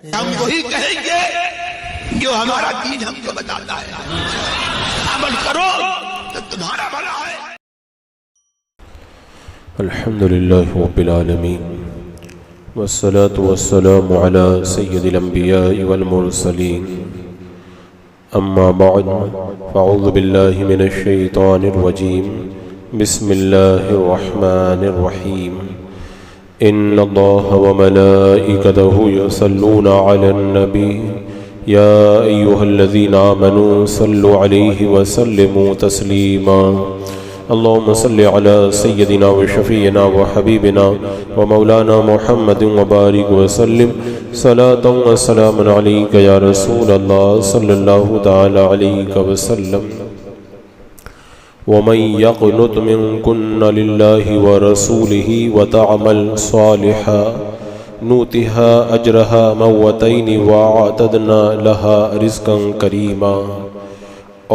ہم وہی کہیں گے جو ہمارا دین ہم کو بتاتا ہے، عمل کرو تو تمہارا بھلا ہے۔ الحمدللہ رب العالمین والصلاة والسلام على سید الانبیاء والمرسلین، اما بعد فاعوذ باللہ من الشیطان الرجیم، بسم اللہ الرحمن الرحیم، ان اللہ وملائکتہ یصلون علی النبی یا ایہا الذین آمنوا صلوا علیہ وسلموا تسلیما۔ اللهم صل على سيدنا وشفينا وحبيبنا ومولانا محمد وبارك وسلم صلاة وسلام عليك يا رسول الله صلى الله تعالى عليك وسلم۔ ومن يقنط منكن لله ورسوله وتعمل صالحا نؤتها أجرها مرتين وأعتدنا لها رزقا كريما۔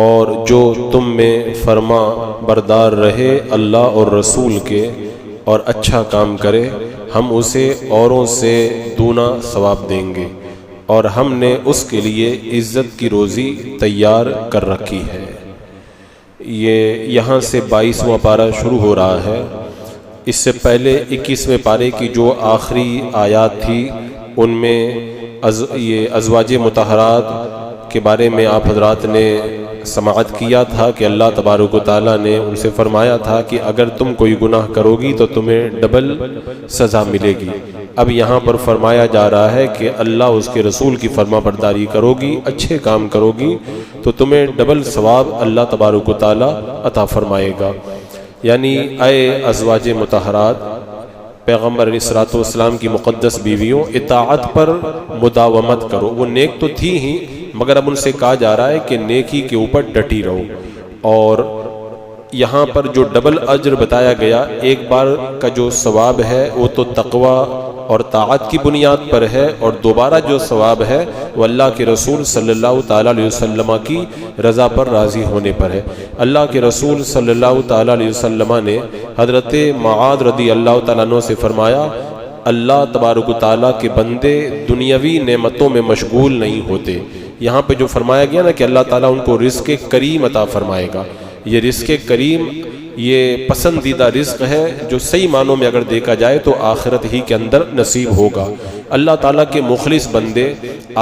اور جو تم میں فرما بردار رہے اللہ اور رسول کے اور اچھا کام کرے، ہم اسے اوروں سے دونا ثواب دیں گے، اور ہم نے اس کے لیے عزت کی روزی تیار کر رکھی ہے۔ یہ یہاں سے 22واں پارہ شروع ہو رہا ہے۔ اس سے پہلے 21ویں پارے کی جو آخری آیات تھی ان میں یہ ازواج مطہرات کے بارے میں آپ حضرات نے سماعت کیا تھا کہ اللہ تبارک و تعالیٰ نے ان سے فرمایا تھا کہ اگر تم کوئی گناہ کرو گی تو تمہیں ڈبل سزا ملے گی۔ اب یہاں پر فرمایا جا رہا ہے کہ اللہ اس کے رسول کی فرما برداری کرو گی، اچھے کام کرو گی تو تمہیں ڈبل ثواب اللہ تبارک و تعالیٰ عطا فرمائے گا۔ یعنی اے ازواج مطہرات، پیغمبر علیہ الصلوۃ والسلام کی مقدس بیویوں، اطاعت پر مداومت کرو۔ وہ نیک تو تھی ہی، مگر اب ان سے کہا جا رہا ہے کہ نیکی کے اوپر ڈٹی رہو۔ اور یہاں پر جو ڈبل اجر بتایا گیا، ایک بار کا جو ثواب ہے وہ تو تقوی اور طاعت کی بنیاد پر ہے، اور دوبارہ جو ثواب ہے وہ اللہ کے رسول صلی اللہ تعالیٰ علیہ وسلم کی رضا پر راضی ہونے پر ہے۔ اللہ کے رسول صلی اللہ تعالیٰ علیہ وسلم نے حضرت معاذ رضی اللہ تعالیٰ عنہ سے فرمایا، اللہ تبارک و تعالیٰ کے بندے دنیاوی نعمتوں میں مشغول نہیں ہوتے۔ یہاں پہ جو فرمایا گیا نا کہ اللہ تعالیٰ ان کو رزق کریم عطا فرمائے گا، یہ رزق کریم یہ پسندیدہ رزق ہے جو صحیح معنوں میں اگر دیکھا جائے تو آخرت ہی کے اندر نصیب ہوگا۔ اللہ تعالیٰ کے مخلص بندے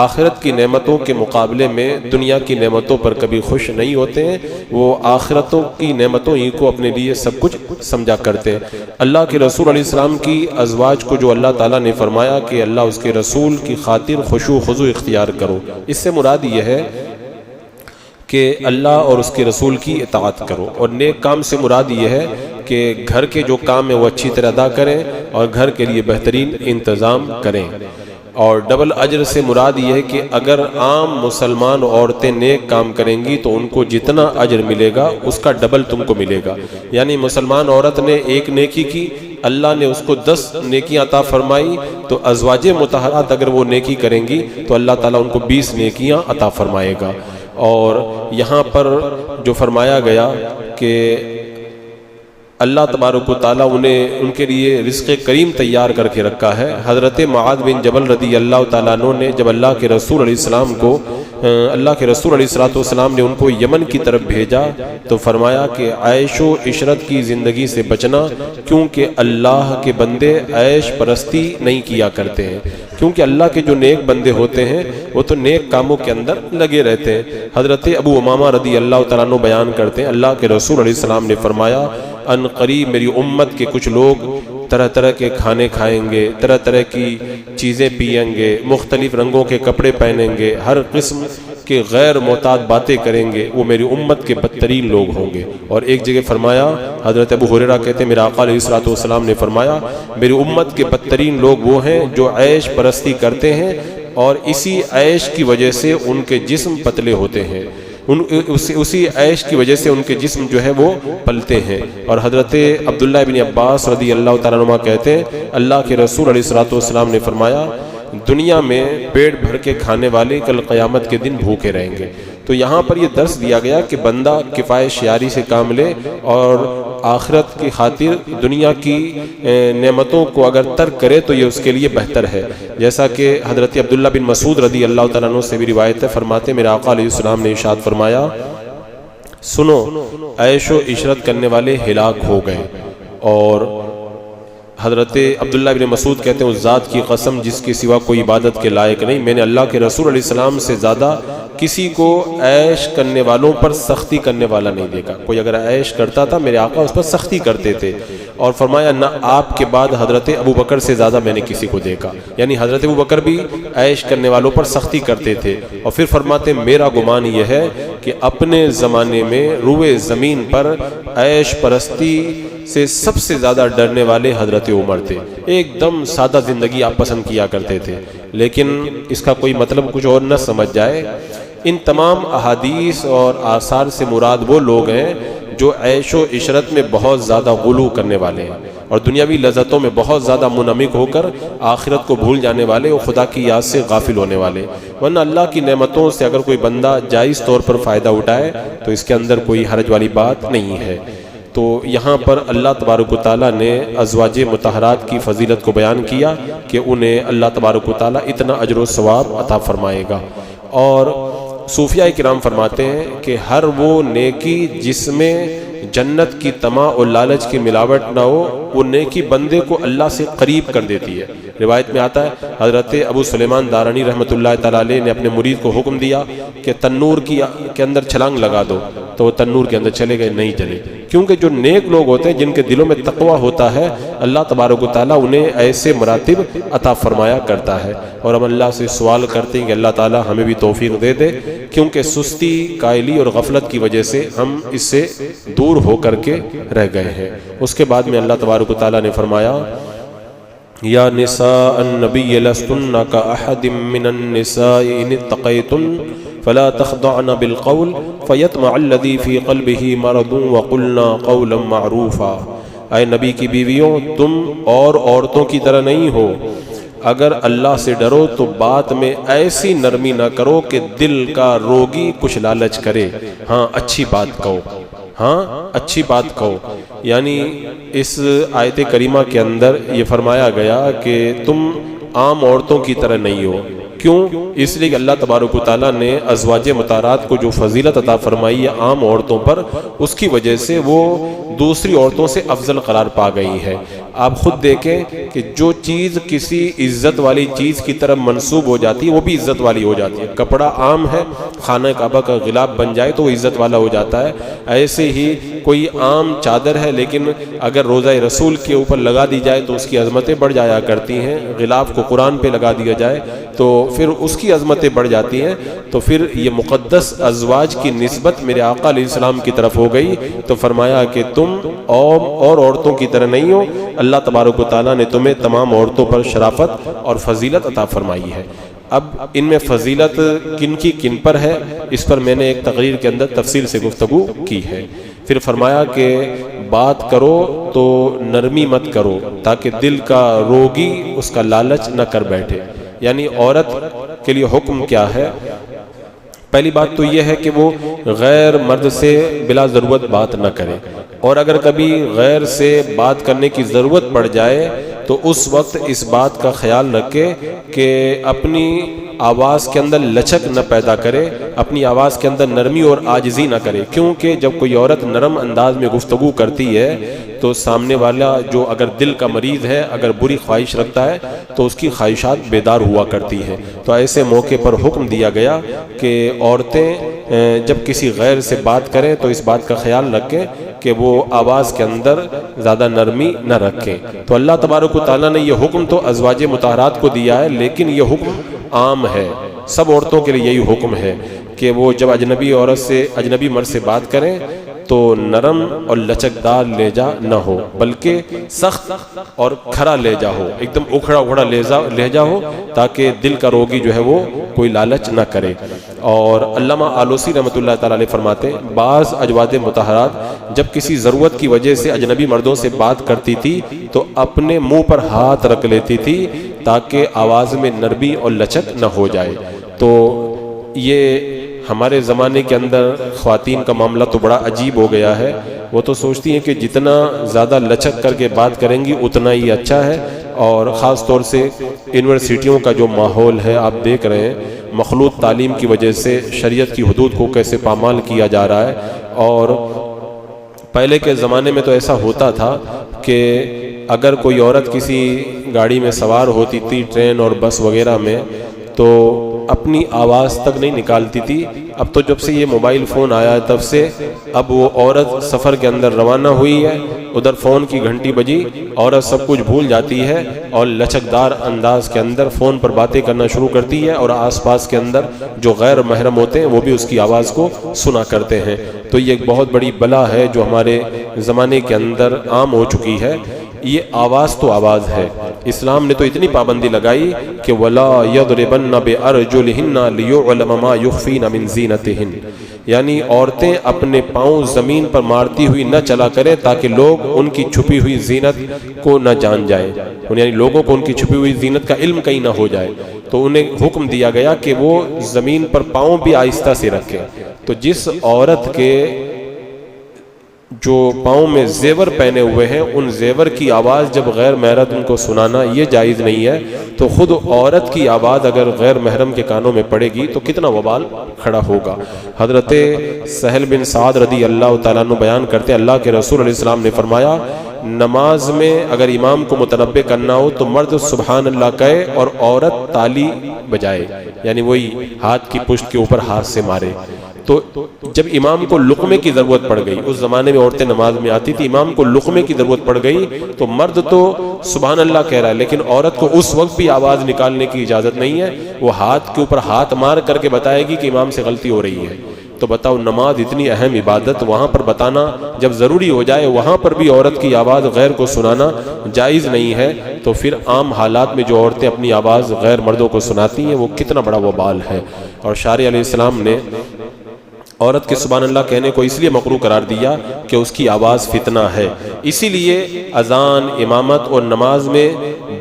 آخرت کی نعمتوں کے مقابلے میں دنیا کی نعمتوں پر کبھی خوش نہیں ہوتے ہیں، وہ آخرتوں کی نعمتوں ہی کو اپنے لیے سب کچھ سمجھا کرتے ہیں۔ اللہ کے رسول علیہ السلام کی ازواج کو جو اللہ تعالیٰ نے فرمایا کہ اللہ اس کے رسول کی خاطر خشوع و خضوع اختیار کرو، اس سے مراد یہ ہے کہ اللہ اور اس کے رسول کی اطاعت کرو، اور نیک کام سے مراد یہ ہے کہ گھر کے جو کام ہے وہ اچھی طرح ادا کریں اور گھر کے لیے بہترین انتظام کریں۔ اور ڈبل اجر سے مراد یہ ہے کہ اگر عام مسلمان عورتیں نیک کام کریں گی تو ان کو جتنا اجر ملے گا اس کا ڈبل تم کو ملے گا۔ یعنی مسلمان عورت نے ایک نیکی کی، اللہ نے اس کو 10 نیکیاں عطا فرمائی، تو ازواج مطہرات اگر وہ نیکی کریں گی تو اللہ تعالیٰ ان کو 20 نیکیاں عطا فرمائے گا۔ اور یہاں پر جو فرمایا گیا کہ اللہ تبارک و تعالیٰ انہیں ان کے لیے رزق کریم تیار کر کے رکھا ہے۔ حضرت معاذ بن جبل رضی اللہ تعالیٰ عنہ نے جب اللہ کے رسول علیہ السلام کو نے ان کو یمن کی طرف بھیجا تو فرمایا کہ عیش و عشرت کی زندگی سے بچنا، کیونکہ اللہ کے بندے عیش پرستی نہیں کیا کرتے ہیں، کیونکہ اللہ کے جو نیک بندے ہوتے ہیں وہ تو نیک کاموں کے اندر لگے رہتے ہیں۔ حضرت ابو امامہ رضی اللہ تعالیٰ عنہ بیان کرتے ہیں، اللہ کے رسول علیہ السلام نے فرمایا ان قریب میری امت کے کچھ لوگ طرح طرح کے کھانے کھائیں گے، طرح طرح کی چیزیں پئیں گے، مختلف رنگوں کے کپڑے پہنیں گے، ہر قسم کے غیر معتاد باتیں کریں گے، وہ میری امت کے بدترین لوگ ہوں گے۔ اور ایک جگہ فرمایا، حضرت ابو ہریرہ کہتے ہیں میرا آقا علیہ الصلوۃ والسلام نے فرمایا میری امت کے بدترین لوگ وہ ہیں جو عیش پرستی کرتے ہیں اور اسی عیش کی وجہ سے ان کے جسم پتلے ہوتے ہیں، اسی عیش کی وجہ سے ان کے جسم جو ہے وہ پلتے ہیں۔ اور حضرت عبداللہ بن عباس رضی اللہ تعالیٰ عنہ کہتے ہیں اللہ کے رسول علیہ الصلوۃ والسلام نے فرمایا دنیا میں پیٹ بھر کے کھانے والے کل قیامت کے دن بھوکے رہیں گے۔ تو یہاں پر یہ درس دیا گیا کہ بندہ کفایت شیاری سے کام لے اور آخرت کی خاطر دنیا کی نعمتوں کو اگر ترک کرے تو یہ اس کے لیے بہتر ہے. جیسا کہ حضرت عبداللہ بن مسعود رضی اللہ تعالیٰ عنہ سے بھی روایت ہے، فرماتے میرے آقا علیہ السلام نے ارشاد فرمایا، سنو عیش و عشرت کرنے والے ہلاک ہو گئے. اور حضرت عبداللہ بن مسعود کہتے ہیں اس ذات کی قسم جس کے سوا کوئی عبادت کے لائق نہیں، میں نے اللہ کے رسول علیہ السلام سے زیادہ کسی کو عیش کرنے والوں پر سختی کرنے والا نہیں دیکھا. کوئی اگر عیش کرتا تھا میرے آقا اس پر سختی کرتے تھے. اور فرمایا نہ آپ کے بعد حضرت ابو بکر سے زیادہ میں نے کسی کو دیکھا. یعنی حضرت ابو بکر بھی عیش کرنے والوں پر سختی کرتے تھے. اور پھر فرماتے میرا گمان یہ ہے کہ اپنے زمانے میں روئے زمین پر عیش پرستی سے سب سے زیادہ ڈرنے والے حضرت عمر تھے. ایک دم سادہ زندگی آپ پسند کیا کرتے تھے. لیکن اس کا کوئی مطلب کچھ اور نہ سمجھ جائے، ان تمام احادیث اور آثار سے مراد وہ لوگ ہیں جو عیش و عشرت میں بہت زیادہ غلو کرنے والے ہیں اور دنیاوی لذتوں میں بہت زیادہ منہمک ہو کر آخرت کو بھول جانے والے اور خدا کی یاد سے غافل ہونے والے. ورنہ اللہ کی نعمتوں سے اگر کوئی بندہ جائز طور پر فائدہ اٹھائے تو اس کے اندر کوئی حرج والی بات نہیں ہے. تو یہاں پر اللہ تبارک و تعالیٰ نے ازواج مطہرات کی فضیلت کو بیان کیا کہ انہیں اللہ تبارک و تعالیٰ اتنا اجر و ثواب عطا فرمائے گا. اور صوفیاء کرام فرماتے ہیں کہ ہر وہ نیکی جس میں جنت کی طمع اور لالچ کی ملاوٹ نہ ہو وہ نیکی بندے کو اللہ سے قریب کر دیتی ہے. روایت میں آتا ہے حضرت ابو سلیمان دارانی رحمۃ اللہ تعالیٰ علیہ نے اپنے مرید کو حکم دیا کہ تنور کے اندر چھلانگ لگا دو، تو وہ تنور کے اندر چلے گئے، نہیں چلے. کیونکہ جو نیک لوگ ہوتے ہیں جن کے دلوں میں تقوی ہوتا ہے اللہ تبارک و تعالیٰ انہیں ایسے مراتب عطا فرمایا کرتا ہے. اور ہم اللہ سے سوال کرتے ہیں کہ اللہ تعالیٰ ہمیں بھی توفیق دے دے، کیونکہ سستی، قائلی اور غفلت کی وجہ سے ہم اس سے دور ہو کر کے رہ گئے ہیں. اس کے بعد میں اللہ تبارک و تعالیٰ نے فرمایا یا نساء النبی لستن کاحد من النساء ان اتقیتن فلا تخضعن بالقول فیطمع الذی فی قلبہ مرض وقلنا قولا معروفا. اے نبی کی بیویوں تم اور عورتوں کی طرح نہیں ہو، اگر اللہ سے ڈرو تو بات میں ایسی نرمی نہ کرو کہ دل کا روگی کچھ لالچ کرے. ہاں اچھی بات کہو، ہاں اچھی بات کہو. یعنی اس آیت کریمہ کے اندر یہ فرمایا گیا کہ تم عام عورتوں کی طرح نہیں ہو. کیوں؟ اس لیے کہ اللہ تبارک و تعالیٰ نے ازواج مطہرات کو جو فضیلت عطا فرمائی ہے عام عورتوں پر، اس کی وجہ سے وہ دوسری عورتوں سے افضل قرار پا گئی ہے. آپ خود دیکھیں کہ جو چیز کسی عزت والی چیز کی طرف منسوب ہو جاتی ہے وہ بھی عزت والی ہو جاتی ہے. کپڑا عام ہے، خانہ کعبہ کا غلاف بن جائے تو وہ عزت والا ہو جاتا ہے. ایسے ہی کوئی عام چادر ہے لیکن اگر روضہ رسول کے اوپر لگا دی جائے تو اس کی عظمتیں بڑھ جایا کرتی ہیں. غلاف کو قرآن پہ لگا دیا جائے تو پھر اس کی عظمتیں بڑھ جاتی ہیں. تو پھر یہ مقدس ازواج کی نسبت میرے آقا علیہ السلام کی طرف ہو گئی. تو فرمایا کہ تم اور عورتوں کی طرح نہیں ہو، اللہ تبارک و تعالیٰ نے تمہیں تمام عورتوں پر شرافت اور فضیلت عطا فرمائی ہے. اب ان میں فضیلت کن کی کن پر ہے اس پر میں نے ایک تقریر کے اندر تفصیل سے گفتگو کی ہے. پھر فرمایا کہ بات کرو تو نرمی مت کرو تاکہ دل کا روگی اس کا لالچ نہ کر بیٹھے. یعنی عورت کے لیے حکم کیا ہے؟ پہلی بات تو یہ ہے کہ وہ غیر مرد سے بلا ضرورت بات نہ کرے، اور اگر کبھی غیر سے بات کرنے کی ضرورت پڑ جائے تو اس وقت اس بات کا خیال رکھے کہ اپنی آواز کے اندر لچک نہ پیدا کرے، اپنی آواز کے اندر نرمی اور عاجزی نہ کرے. کیونکہ جب کوئی عورت نرم انداز میں گفتگو کرتی ہے تو سامنے والا جو اگر دل کا مریض ہے، اگر بری خواہش رکھتا ہے تو اس کی خواہشات بیدار ہوا کرتی ہیں. تو ایسے موقع پر حکم دیا گیا کہ عورتیں جب کسی غیر سے بات کریں تو اس بات کا خیال رکھیں کہ وہ آواز کے اندر زیادہ نرمی نہ رکھیں. تو اللہ تبارک و تعالیٰ نے یہ حکم تو ازواج مطہرات کو دیا ہے، لیکن یہ حکم عام ہے، سب عورتوں کے لیے یہی حکم ہے کہ وہ جب اجنبی عورت سے، اجنبی مرد سے بات کریں تو نرم اور لچکدار لہجہ نہ ہو، بلکہ سخت اور کھرا لہجہ ہو، ایک دم اکھڑا اکھڑا لہجہ ہو تاکہ دل کا روگی جو ہے وہ کوئی لالچ نہ کرے. اور علامہ آلوسی رحمۃ اللہ تعالیٰ علیہ فرماتے ہیں بعض ازواج مطہرات جب کسی ضرورت کی وجہ سے اجنبی مردوں سے بات کرتی تھی تو اپنے منہ پر ہاتھ رکھ لیتی تھی تاکہ آواز میں نرمی اور لچک نہ ہو جائے. تو یہ ہمارے زمانے کے اندر خواتین کا معاملہ تو بڑا عجیب ہو گیا ہے وہ تو سوچتی ہیں کہ جتنا زیادہ لچک کر کے بات کریں گی اتنا ہی اچھا ہے. اور خاص طور سے یونیورسٹیوں کا جو ماحول ہے آپ دیکھ رہے ہیں, مخلوط تعلیم کی وجہ سے شریعت کی حدود کو کیسے پامال کیا جا رہا ہے. اور پہلے کے زمانے میں تو ایسا ہوتا تھا کہ اگر کوئی عورت کسی گاڑی میں سوار ہوتی تھی, ٹرین اور بس وغیرہ میں, تو اپنی آواز تک نہیں نکالتی تھی. اب تو جب سے یہ موبائل فون آیا ہے تب سے اب وہ عورت سفر کے اندر روانہ ہوئی ہے, ادھر فون کی گھنٹی بجی, عورت سب کچھ بھول جاتی ہے اور لچکدار انداز کے اندر فون پر باتیں کرنا شروع کرتی ہے, اور آس پاس کے اندر جو غیر محرم ہوتے ہیں وہ بھی اس کی آواز کو سنا کرتے ہیں. تو یہ ایک بہت بڑی بلا ہے جو ہمارے زمانے کے اندر عام ہو چکی ہے. یہ آواز تو آواز ہے. اسلام نے تو اتنی پابندی لگائی کہ وَلَا يَضْرِبَنَّ بِأَرْجُلِهِنَّ لِيُعْلَمَ مَا يُخْفِينَ مِنْ زِينَتِهِنَ, یعنی عورتیں اپنے پاؤں زمین پر مارتی ہوئی نہ چلا کریں تاکہ لوگ ان کی چھپی ہوئی زینت کو نہ جان جائیں, یعنی لوگوں کو ان کی چھپی ہوئی زینت کا علم کہیں نہ ہو جائے. تو انہیں حکم دیا گیا کہ وہ زمین پر پاؤں بھی آہستہ سے رکھیں. تو جس عورت کے جو پاؤں میں زیور پہنے ہوئے ہیں ان زیور کی آواز جب غیر محرم ان کو سنانا یہ جائز نہیں ہے, تو خود عورت کی آواز اگر غیر محرم کے کانوں میں پڑے گی تو کتنا وبال کھڑا ہوگا. حضرت سہل بن سعد رضی اللہ تعالیٰ عنہ بیان کرتے ہیں, اللہ کے رسول علیہ السلام نے فرمایا, نماز میں اگر امام کو متنبہ کرنا ہو تو مرد سبحان اللہ کہے اور عورت تالی بجائے, یعنی وہی ہاتھ کی پشت کے اوپر ہاتھ سے مارے. تو جب امام کو لقمے کی ضرورت پڑ گئی, اس زمانے میں عورتیں نماز میں آتی تھی, امام کو لقمے کی ضرورت پڑ گئی تو مرد تو سبحان اللہ کہہ رہا ہے لیکن عورت کو اس وقت بھی آواز نکالنے کی اجازت نہیں ہے. وہ ہاتھ کے اوپر ہاتھ مار کر کے بتائے گی کہ امام سے غلطی ہو رہی ہے. تو بتاؤ, نماز اتنی اہم عبادت, وہاں پر بتانا جب ضروری ہو جائے وہاں پر بھی عورت کی آواز غیر کو سنانا جائز نہیں ہے. تو پھر عام حالات میں جو عورتیں اپنی آواز غیر مردوں کو سناتی ہیں وہ کتنا بڑا وبال ہے. اور شارع علیہ السلام نے عورت کے سبحان اللہ کہنے کو اس لیے مکروہ قرار دیا کہ اس کی آواز فتنہ ہے. اسی لیے اذان, امامت اور نماز میں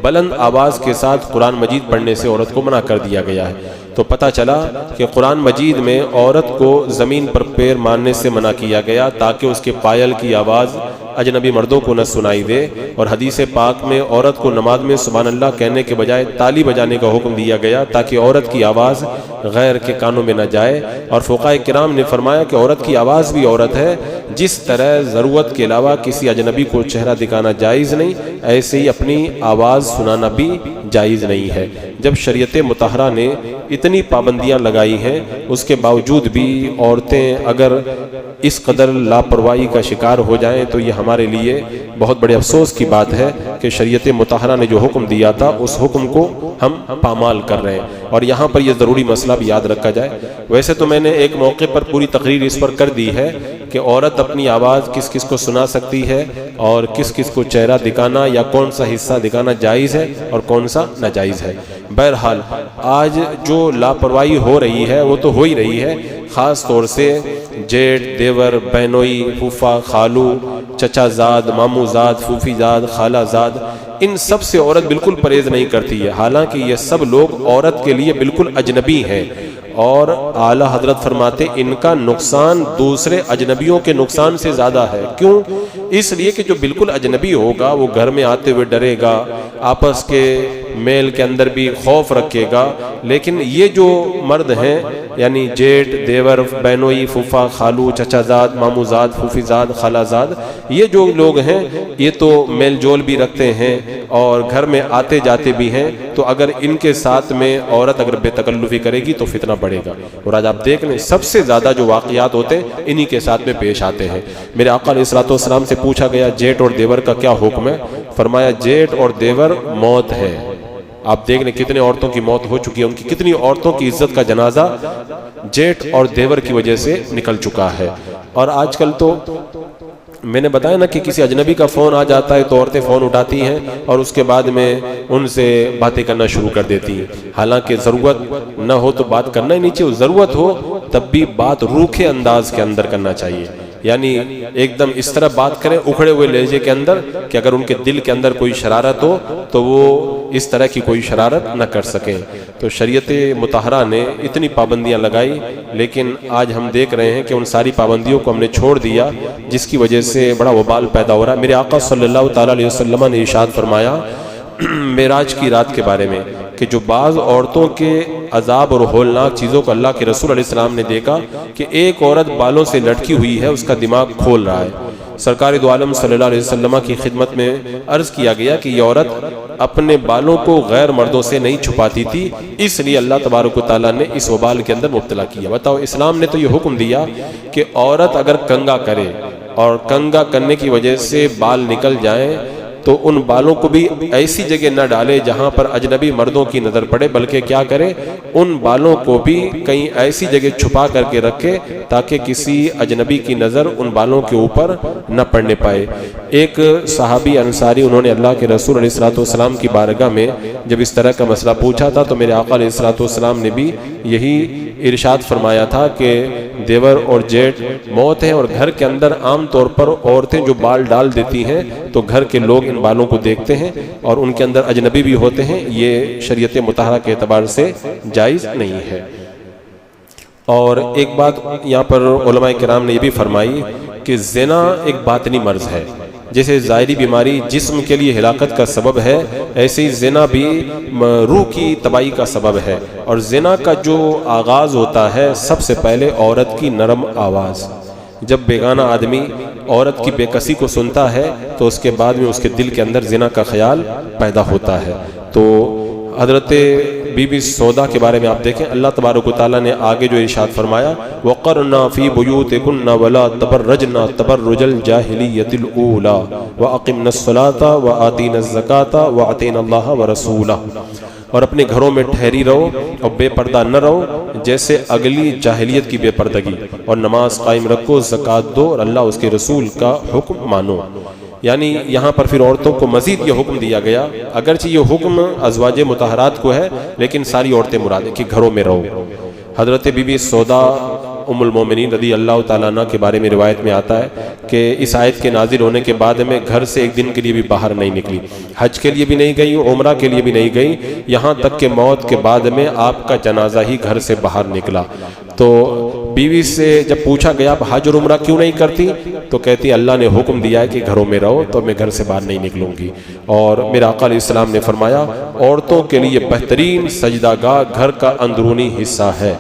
بلند آواز کے ساتھ قرآن مجید پڑھنے سے عورت کو منع کر دیا گیا ہے. تو پتہ چلا کہ قرآن مجید میں عورت کو زمین پر پیر مارنے سے منع کیا گیا تاکہ اس کے پائل کی آواز اجنبی مردوں کو نہ سنائی دے. اور حدیث پاک میں عورت کو نماز میں سبحان اللہ کہنے کے بجائے تالی بجانے کا حکم دیا گیا تاکہ عورت کی آواز غیر کے کانوں میں نہ جائے. اور فقہاء کرام نے فرمایا کہ عورت کی آواز بھی عورت ہے, جس طرح ضرورت کے علاوہ کسی اجنبی کو چہرہ دکھانا جائز نہیں, ایسے ہی اپنی آواز سنانا بھی جائز نہیں ہے. جب شریعت مطہرہ نے اتنی پابندیاں لگائی ہیں اس کے باوجود بھی عورتیں اگر اس قدر لاپرواہی کا شکار ہو جائیں تو یہ ہمارے لیے بہت بڑے افسوس کی بات ہے کہ شریعت مطہرہ نے جو حکم دیا تھا اس حکم کو ہم پامال کر رہے ہیں. اور یہاں پر یہ ضروری مسئلہ بھی یاد رکھا جائے. ویسے تو میں نے ایک موقع پر پوری تقریر اس پر کر دی ہے کہ عورت اپنی آواز کس کس کو سنا سکتی ہے اور کس کس کو چہرہ دکھانا یا کون سا حصہ دکھانا جائز ہے اور کون سا ناجائز ہے. بہرحال آج جو لاپرواہی ہو رہی ہے وہ تو ہو ہی رہی ہے, خاص طور سے جیٹ, دیور, بہنوئی, پھوپھا, خالو, چچا زاد, مامو زاد, پھوپھی زاد, خالہ زاد, ان سب سے عورت بالکل پرہیز نہیں کرتی ہے, حالانکہ یہ سب لوگ عورت کے لیے بالکل اجنبی ہیں. اور اعلیٰ حضرت فرماتے ان کا نقصان دوسرے اجنبیوں کے نقصان سے زیادہ ہے. کیوں؟ اس لیے کہ جو بالکل اجنبی ہوگا وہ گھر میں آتے ہوئے ڈرے گا, آپس کے میل کے اندر بھی خوف رکھے گا. لیکن یہ جو مرد ہیں یعنی جیٹ, دیور, بہنوئی, پھوپھا, خالو, چچا زاد, مامو زاد, پھوپھی زاد, خالہ زاد, یہ جو لوگ ہیں یہ تو میل جول بھی رکھتے ہیں اور گھر میں آتے جاتے بھی ہیں. تو اگر ان کے ساتھ میں عورت اگر بے تکلفی کرے گی تو فتنہ بڑھے گا. اور آج آپ دیکھ لیں سب سے زیادہ جو واقعات ہوتے ہیں انہی کے ساتھ میں پیش آتے ہیں. میرے آقا علیہ الصلوۃ والسلام سے پوچھا گیا جیٹ اور دیور کا کیا حکم ہے؟ فرمایا جیٹ اور دیور موت ہے. آپ دیکھ لیں کتنے عورتوں کی موت ہو چکی ہے, ان کی کتنی عورتوں کی عزت کا جنازہ جیٹ اور دیور کی وجہ سے نکل چکا ہے. اور آج کل تو میں نے بتایا نا کہ کسی اجنبی کا فون آ جاتا ہے تو عورتیں فون اٹھاتی ہیں اور اس کے بعد میں ان سے باتیں کرنا شروع کر دیتی ہیں. حالانکہ ضرورت نہ ہو تو بات کرنا ہی نہیں چاہیے, ضرورت ہو تب بھی بات روکھے انداز کے اندر کرنا چاہیے. یعنی ایک دم اس طرح بات کریں اکھڑے ہوئے لہجے کے اندر کہ اگر ان کے دل کے اندر کوئی شرارت ہو تو وہ اس طرح کی کوئی شرارت نہ کر سکیں۔ تو شریعت مطہرہ نے اتنی پابندیاں لگائی، لیکن آج ہم دیکھ رہے ہیں کہ ان ساری پابندیوں کو ہم نے چھوڑ دیا، جس کی وجہ سے بڑا وبال پیدا ہو رہا ہے۔ میرے آقا صلی اللہ تعالیٰ علیہ وسلم نے ارشاد فرمایا معراج کی رات کے بارے میں کہ جو بعض عورتوں کے عذاب اور ہولناک چیزوں کو اللہ کے رسول علیہ السلام نے دیکھا کہ ایک عورت بالوں سے لٹکی ہوئی ہے، اس کا دماغ کھول رہا ہے۔ سرکار دو عالم صلی اللہ علیہ وسلم کی خدمت میں عرض کیا گیا کہ یہ عورت اپنے بالوں کو غیر مردوں سے نہیں چھپاتی تھی، اس لیے اللہ تبارک و تعالیٰ نے اس وبال کے اندر مبتلا کیا۔ بتاؤ، اسلام نے تو یہ حکم دیا کہ عورت اگر کنگا کرے اور کنگا کرنے کی وجہ سے بال نکل جائیں تو ان بالوں کو بھی ایسی جگہ نہ ڈالے جہاں پر اجنبی مردوں کی نظر پڑے، بلکہ کیا کرے، ان بالوں کو بھی کہیں ایسی جگہ چھپا کر کے رکھے تاکہ کسی اجنبی کی نظر ان بالوں کے اوپر نہ پڑنے پائے۔ ایک صحابی انصاری، انہوں نے اللہ کے رسول علیہ الصلوۃ والسلام کی بارگاہ میں جب اس طرح کا مسئلہ پوچھا تھا تو میرے آقا علیہ الصلوۃ والسلام نے بھی یہی ارشاد فرمایا تھا کہ دیور اور جیٹھ موت ہیں، اور گھر کے اندر عام طور پر عورتیں جو بال ڈال دیتی ہیں تو گھر کے لوگ ان بالوں کو دیکھتے ہیں اور ان کے اندر اجنبی بھی ہوتے ہیں، یہ شریعت مطہرہ کے اعتبار سے جائز نہیں ہے۔ اور ایک بات یہاں پر علماء کرام نے یہ بھی فرمائی کہ زنا ایک باطنی مرض ہے، جیسے ظاہری بیماری جسم کے لیے ہلاکت کا سبب ہے، ایسے ہی زنا بھی روح کی تباہی کا سبب ہے۔ اور زنا کا جو آغاز ہوتا ہے سب سے پہلے عورت کی نرم آواز، جب بیگانہ آدمی عورت کی بے کسی کو سنتا ہے تو اس کے بعد میں اس کے دل کے اندر زنا کا خیال پیدا ہوتا ہے۔ تو حضرت بی بی سودا کے بارے میں آپ دیکھیں، اللہ تبارک و تعالیٰ نے آگے جو ارشاد فرمایا وَقَرْنَا فِي بُيُوتِكُنَّ وَلَا تَبَرَّجْنَا تَبَرُّجَ الْجَاهِلِيَّةِ الْأُولَى وَأَقِمْنَا الصَّلَاةَ وَآتِينَا الزَّكَاةَ وَأَطِيعْنَا اللَّهَ وَرَسُولَهُ، اور اپنے گھروں میں ٹھہری رہو اور بے پردہ نہ رہو جیسے اگلی جاہلیت کی بے پردگی، اور نماز قائم رکھو، زکوٰۃ دو، اور اللہ اس کے رسول کا حکم مانو۔ یعنی یہاں پر پھر عورتوں کو مزید یہ حکم دیا گیا، اگرچہ یہ حکم ازواج مطہرات کو ہے لیکن ساری عورتیں مراد ہیں کہ گھروں میں رہو۔ حضرت بی بی سودا ام المومنین رضی اللہ تعالیٰ عنہ کے بارے میں روایت میں آتا ہے کہ اس آیت کے نازل ہونے کے بعد میں گھر سے ایک دن کے لیے بھی باہر نہیں نکلی، حج کے لیے بھی نہیں گئی، عمرہ کے لیے بھی نہیں گئی، یہاں تک کہ موت کے بعد میں آپ کا جنازہ ہی گھر سے باہر نکلا۔ تو بیوی سے جب پوچھا گیا آپ حج اور عمرہ کیوں نہیں کرتی تو کہتی اللہ نے حکم دیا ہے کہ گھروں میں رہو، تو میں گھر سے باہر نہیں نکلوں گی۔ اور میرا آقا علیہ السلام نے فرمایا عورتوں کے لیے بہترین سجدہ گاہ گھر کا اندرونی حصہ ہے،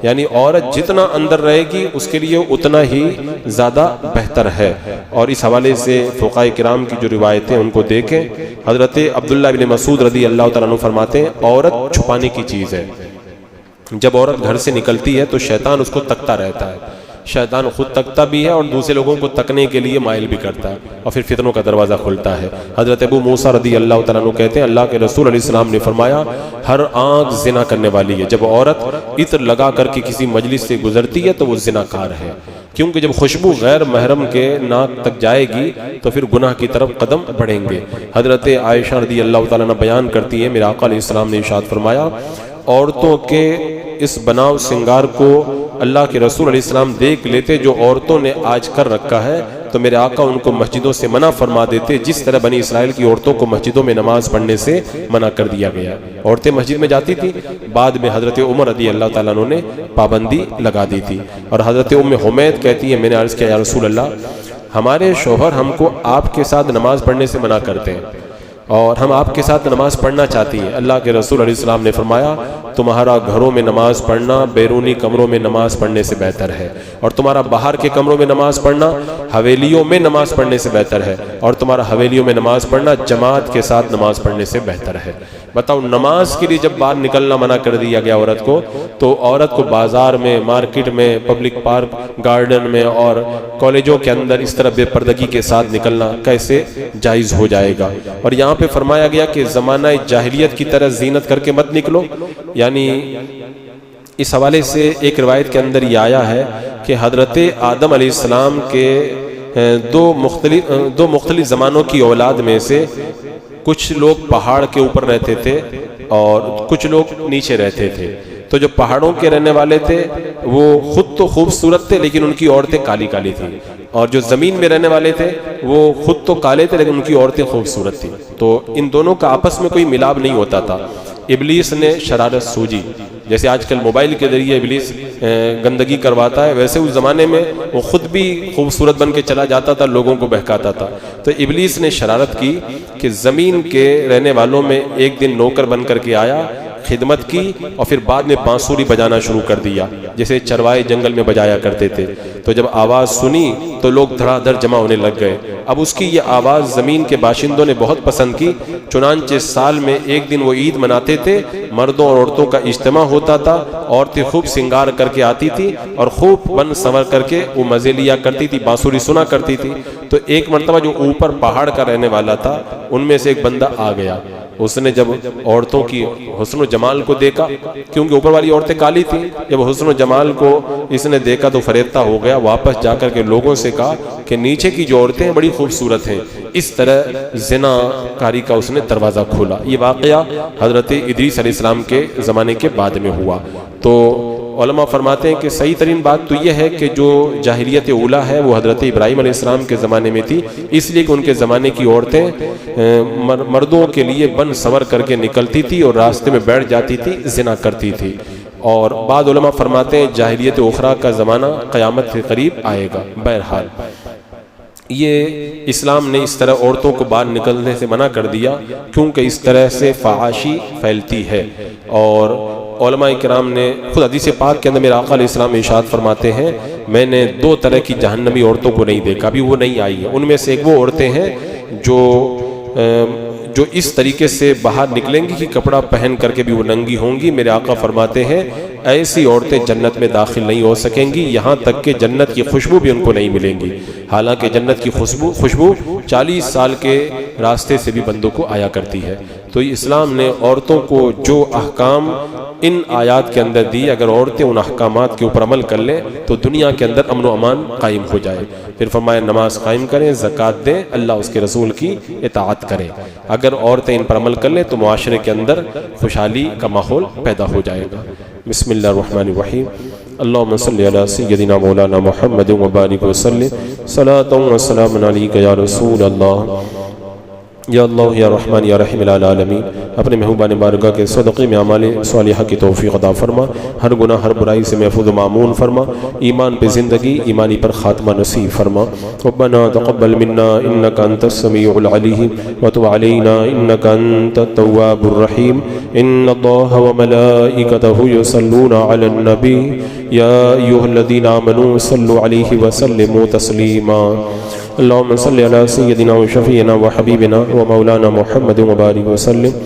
یعنی عورت جتنا اندر رہے گی اس کے لیے اتنا ہی زیادہ بہتر ہے۔ اور اس حوالے سے فقہاء کرام کی جو روایتیں ان کو دیکھیں، حضرت عبداللہ بن مسعود رضی اللہ تعالیٰ عنہ فرماتے ہیں عورت چھپانے کی چیز ہے، جب عورت گھر سے نکلتی ہے تو شیطان اس کو تکتا رہتا ہے، شیطان خود تکتا بھی ہے اور دوسرے لوگوں کو تکنے کے لیے مائل بھی کرتا ہے، اور پھر فتنوں کا دروازہ کھلتا ہے۔ حضرت ابو موسیٰ رضی اللہ تعالیٰ عنہ کہتے ہیں اللہ کے رسول علیہ السلام نے فرمایا ہر آنکھ زنا کرنے والی ہے، جب عورت عطر لگا کر کے کسی مجلس سے گزرتی ہے تو وہ زنا کار ہے، کیونکہ جب خوشبو غیر محرم کے ناک تک جائے گی تو پھر گناہ کی طرف قدم بڑھیں گے۔ حضرت عائشہ رضی اللہ تعالیٰ عنہ بیان کرتی ہے میرے آقا علیہ السلام نے ارشاد فرمایا عورتوں کے اس بناؤ سنگار کو اللہ کے رسول علیہ السلام دیکھ لیتے جو عورتوں نے آج کر رکھا ہے تو میرے آقا ان کو مسجدوں سے منع فرما دیتے، جس طرح بنی اسرائیل کی عورتوں کو مسجدوں میں نماز پڑھنے سے منع کر دیا گیا۔ عورتیں مسجد میں جاتی تھی، بعد میں حضرت عمر رضی اللہ تعالیٰ عنہ نے پابندی لگا دی تھی۔ اور حضرت ام حمید کہتی ہے میں نے عرض کیا یا رسول اللہ ہمارے شوہر ہم کو آپ کے ساتھ نماز پڑھنے سے منع کرتے ہیں اور ہم آپ کے ساتھ نماز پڑھنا چاہتی ہیں۔ اللہ کے رسول علیہ السلام نے فرمایا تمہارا گھروں میں نماز پڑھنا بیرونی کمروں میں نماز پڑھنے سے بہتر ہے، اور تمہارا باہر کے کمروں میں نماز پڑھنا حویلیوں میں نماز پڑھنے سے بہتر ہے، اور تمہارا حویلیوں میں نماز پڑھنا جماعت کے ساتھ نماز پڑھنے سے بہتر ہے۔ بتاؤ نماز کے لیے جب باہر نکلنا منع کر دیا گیا عورت کو تو عورت کو بازار میں، مارکیٹ میں، پبلک پارک، گارڈن میں اور کالجوں کے اندر اس طرح بے پردگی کے ساتھ نکلنا کیسے جائز ہو جائے گا؟ اور یہاں پہ فرمایا گیا کہ زمانہ جاہلیت کی طرح زینت کر کے مت نکلو، یعنی اس حوالے سے ایک روایت کے اندر یہ آیا ہے کہ حضرت آدم علیہ السلام کے دو مختلف زمانوں کی اولاد میں سے کچھ لوگ پہاڑ کے اوپر رہتے تھے اور کچھ لوگ نیچے رہتے تھے۔ تو جو پہاڑوں کے رہنے والے تھے وہ خود تو خوبصورت تھے لیکن ان کی عورتیں کالی کالی تھیں، اور جو زمین میں رہنے والے تھے وہ خود تو کالے تھے لیکن ان کی عورتیں خوبصورت تھیں، تو ان دونوں کا آپس میں کوئی ملاپ نہیں ہوتا تھا۔ ابلیس نے شرارت سوجی، جیسے آج کل موبائل کے ذریعے ابلیس گندگی کرواتا ہے، ویسے اس زمانے میں وہ خود بھی خوبصورت بن کے چلا جاتا تھا، لوگوں کو بہکاتا تھا۔ تو ابلیس نے شرارت کی کہ زمین کے رہنے والوں میں ایک دن نوکر بن کر کے آیا، خدمت کی، اور پھر بعد میں بانسری بجانا شروع کر دیا جیسے چروائے جنگل میں بجایا کرتے تھے۔ تو جب آواز سنی تو لوگ دھڑا دھڑ جمع ہونے لگ گئے۔ اب اس کی یہ آواز زمین کے باشندوں نے بہت پسند کی، چنانچہ سال میں ایک دن وہ عید مناتے تھے، مردوں اور عورتوں کا اجتماع ہوتا تھا، عورتیں خوب سنگار کر کے آتی تھی اور خوب بن سنور کر کے وہ مزے لیا کرتی تھی، بانسری سنا کرتی تھی۔ تو ایک مرتبہ جو اوپر پہاڑ کا رہنے والا تھا ان میں سے ایک بندہ آ گیا، اس نے جب عورتوں کی حسن و جمال کو دیکھا، کیونکہ اوپر والی عورتیں کالی تھیں، جب حسن و جمال کو اس نے دیکھا تو فریفتہ ہو گیا، واپس جا کر کے لوگوں سے کہا کہ نیچے کی جو عورتیں بڑی خوبصورت ہیں۔ اس طرح زنا کاری کا اس نے دروازہ کھولا۔ یہ واقعہ حضرت ادریس علیہ السلام کے زمانے کے بعد میں ہوا۔ تو علماء فرماتے ہیں کہ صحیح ترین بات تو یہ ہے کہ جو جاہلیت اولیٰ ہے وہ حضرت ابراہیم علیہ السلام کے زمانے میں تھی، اس لیے کہ ان کے زمانے کی عورتیں مردوں کے لیے بن سنور کر کے نکلتی تھی اور راستے میں بیٹھ جاتی تھی، زنا کرتی تھی۔ اور بعض علماء فرماتے ہیں جاہلیت اخریٰ کا زمانہ قیامت کے قریب آئے گا۔ بہرحال یہ اسلام نے اس طرح عورتوں کو باہر نکلنے سے منع کر دیا کیونکہ اس طرح سے فحاشی پھیلتی ہے۔ اور علماء کرام نے خود حدیث پاک کے اندر میرے آقا علیہ السلام ارشاد فرماتے ہیں میں نے دو طرح کی جہنمی عورتوں کو نہیں دیکھا، ابھی وہ نہیں آئی ہیں۔ ان میں سے ایک وہ عورتیں ہیں جو اس طریقے سے باہر نکلیں گی کہ کپڑا پہن کر کے بھی وہ ننگی ہوں گی۔ میرے آقا فرماتے ہیں ایسی عورتیں جنت میں داخل نہیں ہو سکیں گی، یہاں تک کہ جنت کی خوشبو بھی ان کو نہیں ملیں گی، حالانکہ جنت کی خوشبو 40 سال کے راستے سے بھی بندوں کو آیا کرتی ہے۔ تو اسلام نے عورتوں کو جو احکام ان آیات کے اندر دی، اگر عورتیں ان احکامات کے اوپر عمل کر لیں تو دنیا کے اندر امن و امان قائم ہو جائے۔ پھر فرمایا نماز قائم کریں، زکوٰۃ دیں، اللہ اس کے رسول کی اطاعت کریں۔ اگر عورتیں ان پر عمل کر لیں تو معاشرے کے اندر خوشحالی کا ماحول پیدا ہو جائے گا۔ بسم اللہ الرحمن الرحیم۔ اللہم صلی علی سیدنا مولانا محمد وبارک وسلم، صلاۃ و سلام علیک یا رسول اللہ۔ یا اللہ یا رحمان یا رحیم العالمین، اپنے محبوبان بارگاہ کے صدقے میں اعمال صالحہ کی توفیق عطا فرما، ہر گناہ ہر برائی سے محفوظ و معمون فرما، ایمان پہ زندگی، ایمانی پر خاتمہ نصیب فرما۔ ربنا تقبل منا انک انت السمیع العلیم وتب علینا انک انت التواب الرحیم۔ ان اللہ وملائکتہ یصلون علی النبی یا ایھا الذین آمنوا صلوا علیہ وسلموا تسلیما۔ اللہم صلی علی سیدنا و شفیعنا و حبیبنا و مولانا محمد وبارک وسلم،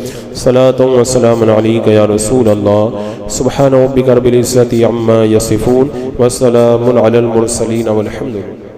صلاۃ و سلام علیک یا رسول اللہ۔ سبحان ربک رب العزۃ عما یصفون وسلام علی المرسلین والحمد للہ۔